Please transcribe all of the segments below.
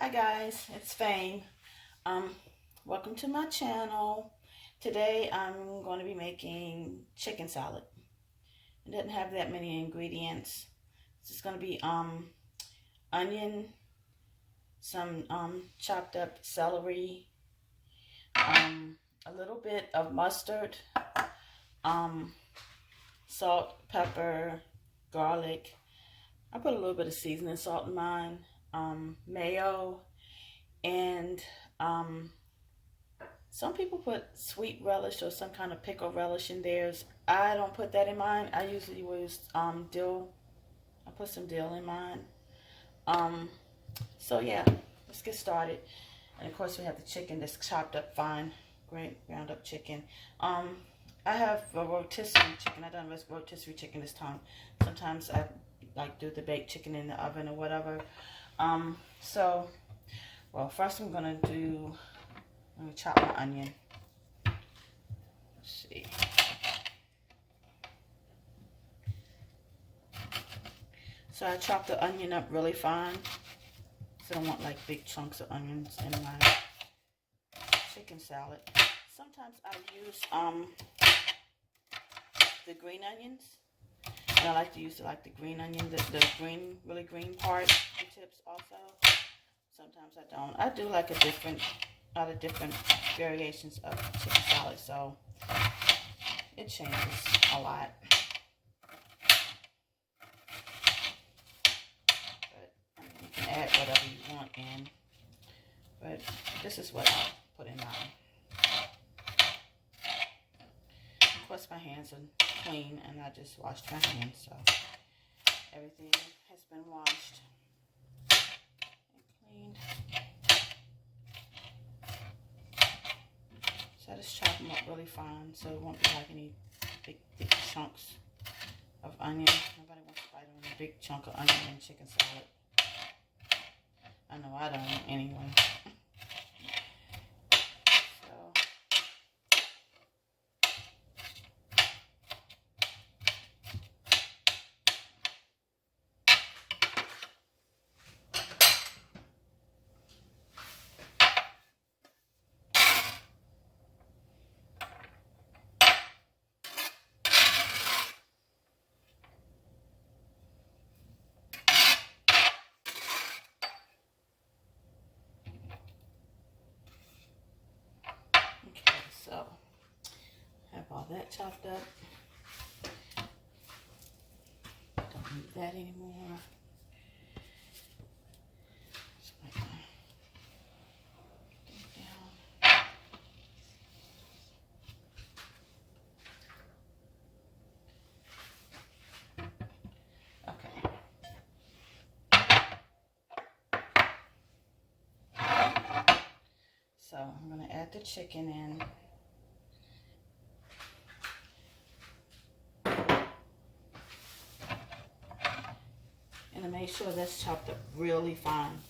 Hi guys, it's Fane. Um, Welcome to my channel. Today I'm going to be making chicken salad. It doesn't have that many ingredients. It's just going to be onion, some chopped up celery, a little bit of mustard, um, salt, pepper, garlic. I put a little bit of seasoning salt in mine, mayo, and some people put sweet relish or some kind of pickle relish in theirs. I don't put that in mine. I usually use dill. I put some dill in mine. Um, so yeah, let's get started. And of course we have the chicken that's chopped up fine, ground up chicken. I have a rotisserie chicken. I done rotisserie chicken this time. Sometimes I like do the baked chicken in the oven or whatever. So well, first I'm gonna chop my onion. Let's see. So I chop the onion up really fine. So I don't want like big chunks of onions in my chicken salad. Sometimes I use the green onions. And I like to use the green onion, the green, really green part, the tips also. Sometimes I don't. I do like a lot of different variations of chicken salad, so it changes a lot. You can add whatever you want in, but this is what I put in mine. Of course, my hands are clean, and I just washed my hands, so everything has been washed and cleaned. So I just chop them up really fine, so it won't be like any big chunks of onion. Nobody wants to bite on a big chunk of onion in chicken salad. I know I don't anyway. So, have all that chopped up. Don't need that anymore. Just like that. Down. Okay. So, I'm going to add the chicken in. And to make sure that's chopped up really fine.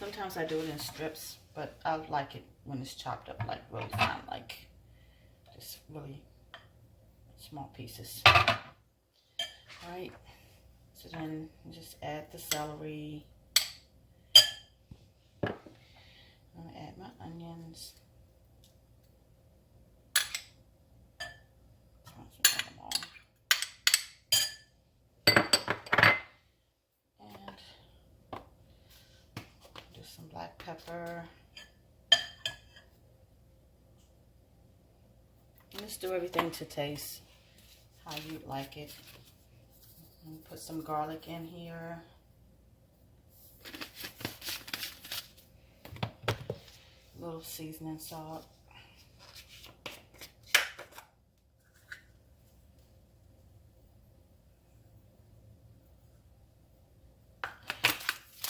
Sometimes I do it in strips, but I like it when it's chopped up like really fine, like just really small pieces. Alright, so then just add the celery. I'm going to add my onions. Some black pepper. And just do everything to taste how you like it. And put some garlic in here. A little seasoning salt.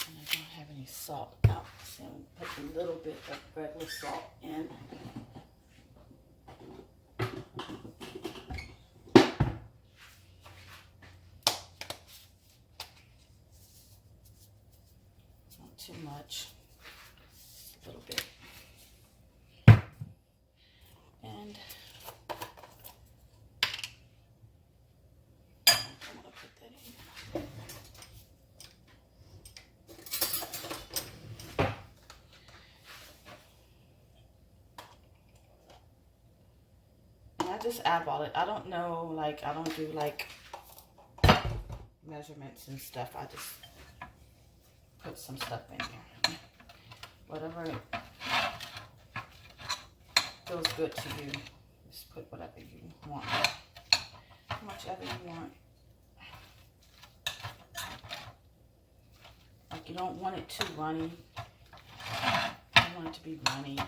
And I don't have any salt out, so I'm going to put a little bit of regular salt in. Not too much, just a little bit. And I'm going to put that in. just eyeball it. I don't know, like, I don't do like measurements and stuff. I just put some stuff in there. Whatever feels good to you, just put whatever you want. How much ever you want. Like, you don't want it too runny. You want it to be runny.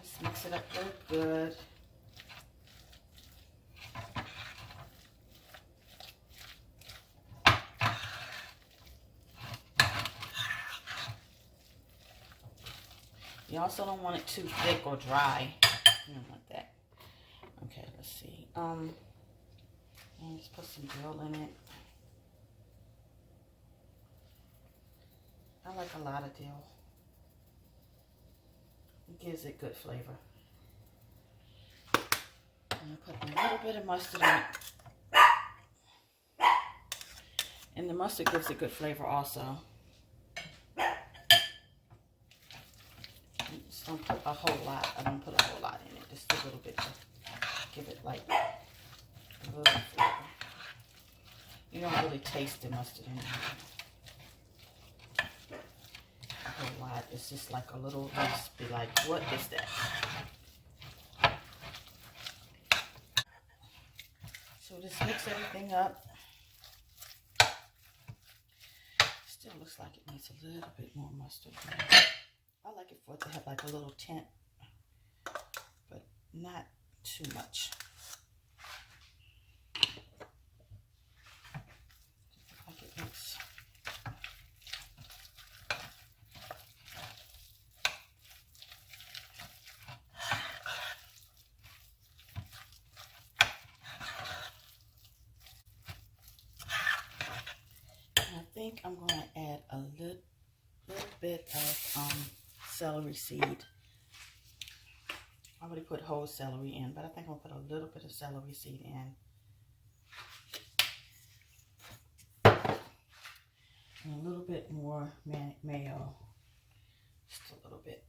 Just mix it up real good. You also don't want it too thick or dry. You don't want that. Okay, let's see. And just put some dill in it. I like a lot of dill. It gives it good flavor. And I put a little bit of mustard in it. And the mustard gives it good flavor also. Just don't put a whole lot. I don't put a whole lot in it. Just a little bit to give it like a little flavor. You don't really taste the mustard in it. A whole lot. It's just like a little, just be like, what is that? So just mix everything up. Still looks like it needs a little bit more mustard. I like it for it to have like a little tint, but not too much. Like it looks. I think I'm going to add a little bit of celery seed. I already put whole celery in, but I think I'll put a little bit of celery seed in. And a little bit more mayo. Just a little bit.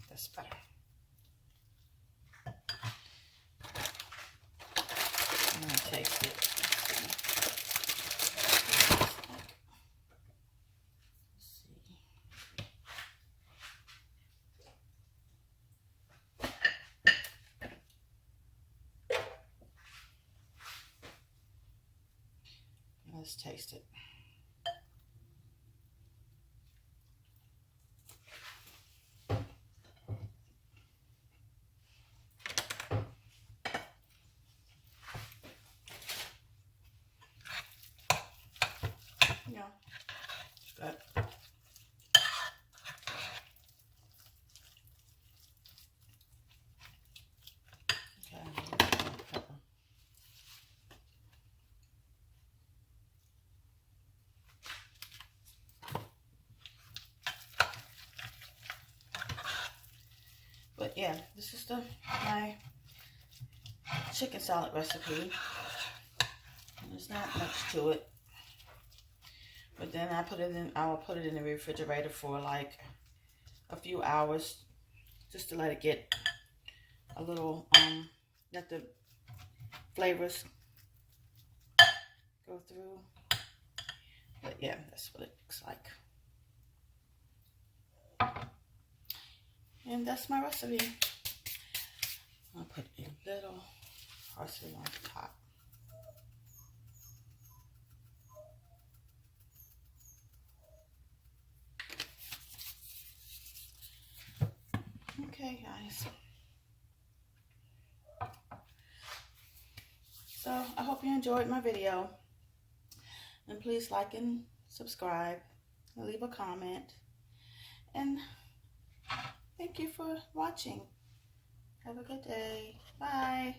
That's better. I'm going to taste it. Let's see. Let's taste it. Yeah, good. Okay, pepper. But yeah, this is my chicken salad recipe. And there's not much to it. But then I will put it in the refrigerator for like a few hours just to let it get a little, let the flavors go through. But yeah, that's what it looks like. And that's my recipe. I'll put a little parsley on top. Okay, guys. So I hope you enjoyed my video. And please like and subscribe. And leave a comment. And thank you for watching. Have a good day. Bye.